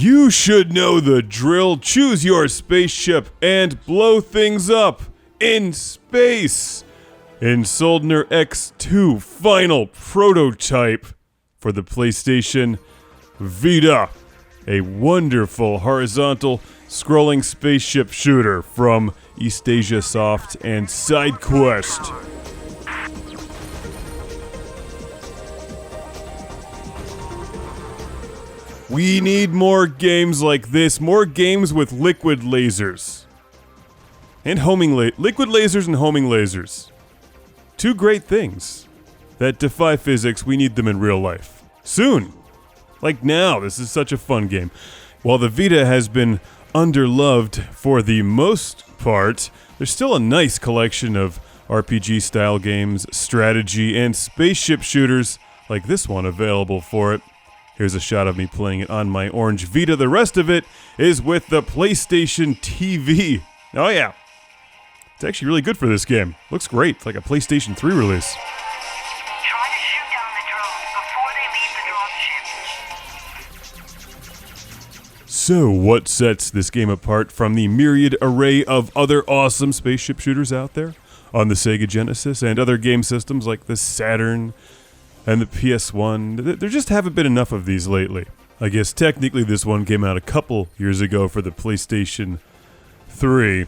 You should know the drill. Choose your spaceship and blow things up in space. In Soldner X2 final prototype for the PlayStation Vita. A wonderful horizontal scrolling spaceship shooter from Eastasia Soft and SideQuest. We need more games like this, more games with liquid lasers. And liquid lasers and homing lasers. Two great things that defy physics. We need them in real life. Soon. Like now, this is such a fun game. While the Vita has been underloved for the most part, there's still a nice collection of RPG-style games, strategy, and spaceship shooters like this one available for it. Here's a shot of me playing it on my orange Vita. The rest of it is with the PlayStation TV. Oh yeah. It's actually really good for this game. Looks great. It's like a PlayStation 3 release. Try to shoot down the drones before they leave the drone ship. So, what sets this game apart from the myriad array of other awesome spaceship shooters out there on the Sega Genesis and other game systems like the Saturn and the PS1? There just haven't been enough of these lately. I guess technically this one came out a couple years ago for the PlayStation 3.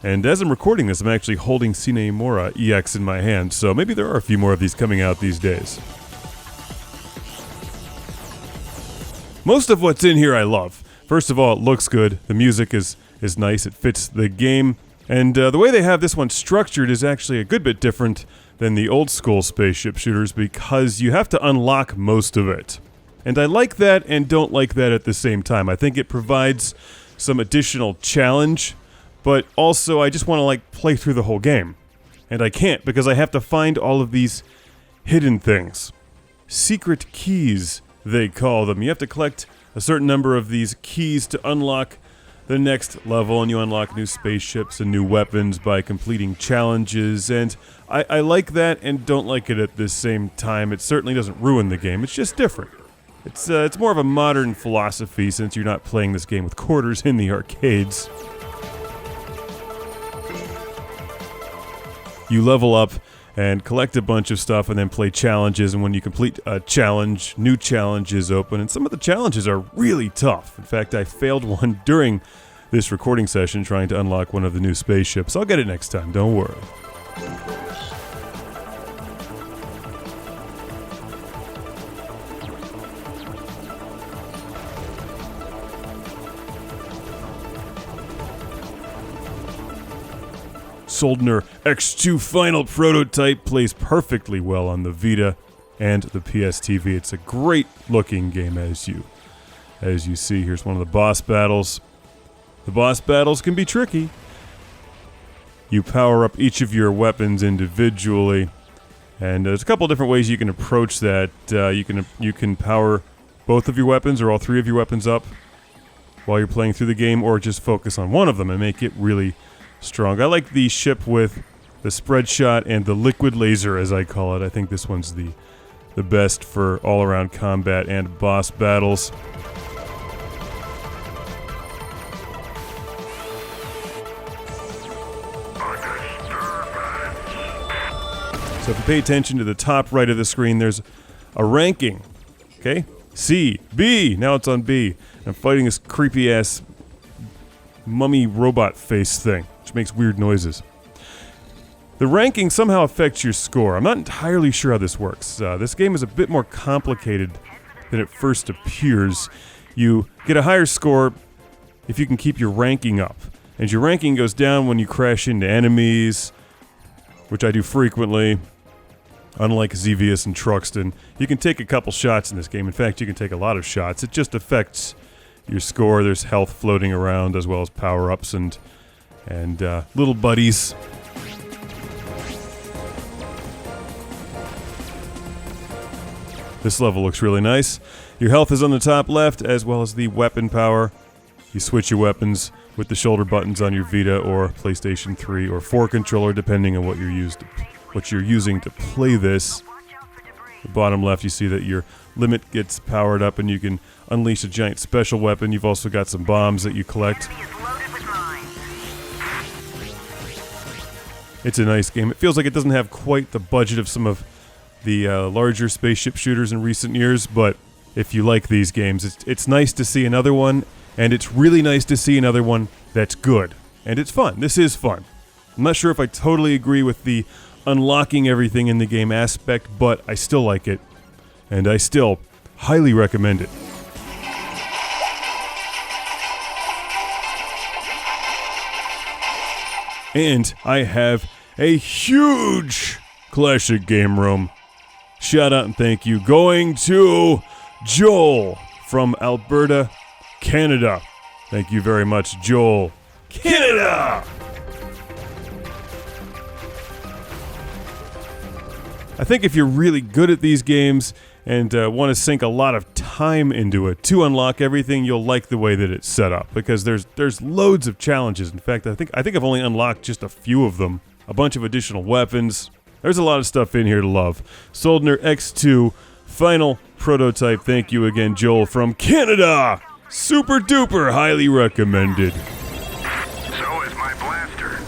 And as I'm recording this, I'm actually holding Cine Mora EX in my hand, so maybe there are a few more of these coming out these days. Most of what's in here I love. First of all, it looks good. The music is nice. It fits the game. And the way they have this one structured is actually a good bit different than the old school spaceship shooters because you have to unlock most of it. And I like that and don't like that at the same time. I think it provides some additional challenge, but also I just want to play through the whole game. And I can't because I have to find all of these hidden things. Secret keys, they call them. You have to collect a certain number of these keys to unlock the next level, and you unlock new spaceships and new weapons by completing challenges, and I like that and don't like it at the same time. It certainly doesn't ruin the game, it's just different. It's more of a modern philosophy since you're not playing this game with quarters in the arcades. You level up and collect a bunch of stuff and then play challenges, and when you complete a challenge, new challenges open, and some of the challenges are really tough. In fact, I failed one during this recording session trying to unlock one of the new spaceships. I'll get it next time, don't worry. Soldner X2 final prototype plays perfectly well on the Vita and the PS TV. It's a great looking game as you see. Here's one of the boss battles. The boss battles can be tricky. You power up each of your weapons individually, and there's a couple different ways you can approach that. You can power both of your weapons or all three of your weapons up while you're playing through the game, or just focus on one of them and make it really strong. I like the ship with the spread shot and the liquid laser, as I call it. I think this one's the best for all-around combat and boss battles. So if you pay attention to the top right of the screen, there's a ranking. Okay? C, B, now it's on B. I'm fighting this creepy-ass mummy robot face thing, which makes weird noises. The ranking somehow affects your score. I'm not entirely sure how this works. This game is a bit more complicated than it first appears. You get a higher score if you can keep your ranking up. And your ranking goes down when you crash into enemies, which I do frequently. Unlike Xevious and Truxton, you can take a couple shots in this game. In fact, you can take a lot of shots. It just affects your score. There's health floating around, as well as power-ups and little buddies. This level looks really nice. Your health is on the top left, as well as the weapon power. You switch your weapons with the shoulder buttons on your Vita or PlayStation 3 or 4 controller, depending on what you're using to play this. The bottom left, you see that your limit gets powered up and you can unleash a giant special weapon. You've also got some bombs that you collect. It's a nice game. It feels like it doesn't have quite the budget of some of the larger spaceship shooters in recent years, but if you like these games, it's nice to see another one, and it's really nice to see another one that's good. And it's fun. This is fun. I'm not sure if I totally agree with the unlocking everything in the game aspect, but I still like it, and I still highly recommend it. And I have a huge classic game room shout out and thank you going to Joel from Alberta, Canada. Thank you very much, Joel. Canada! I think if you're really good at these games and want to sink a lot of time into it to unlock everything, you'll like the way that it's set up, because there's loads of challenges. In fact, I think I've only unlocked just a few of them. A bunch of additional weapons. There's a lot of stuff in here to love. Soldner X2, final prototype. Thank you again, Joel from Canada. Super duper highly recommended. So is my blaster.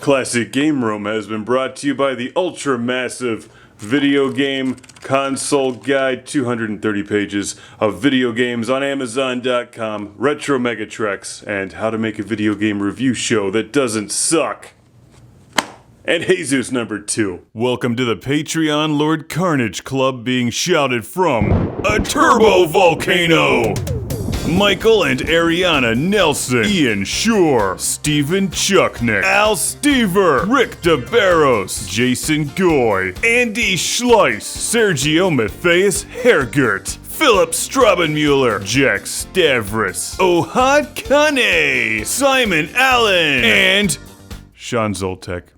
Classic Game Room has been brought to you by the ultra-massive video game console guide, 230 pages of video games on Amazon.com, Retro Megatrex, and how to make a video game review show that doesn't suck. And Jesus number 2. Welcome to the Patreon Lord Carnage Club, being shouted from a turbo volcano. Michael and Ariana Nelson, Ian Shore, Stephen Chucknick, Al Stever, Rick DeBarros, Jason Goy, Andy Schleiss, Sergio Matthias Hergert, Philip Strabenmuller, Jack Stavris, Ohad Kane, Simon Allen, and Sean Zoltek.